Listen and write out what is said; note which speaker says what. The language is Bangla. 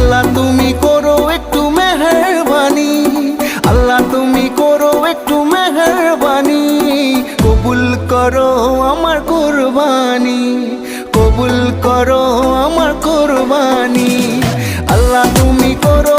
Speaker 1: আল্লাহ তুমি করো একটু মেহেরবানি, আল্লাহ তুমি করো একটু মেহেরবানি, কবুল করো আমার কুরবানি, কবুল করো আমার কুরবানি। আল্লাহ তুমি করো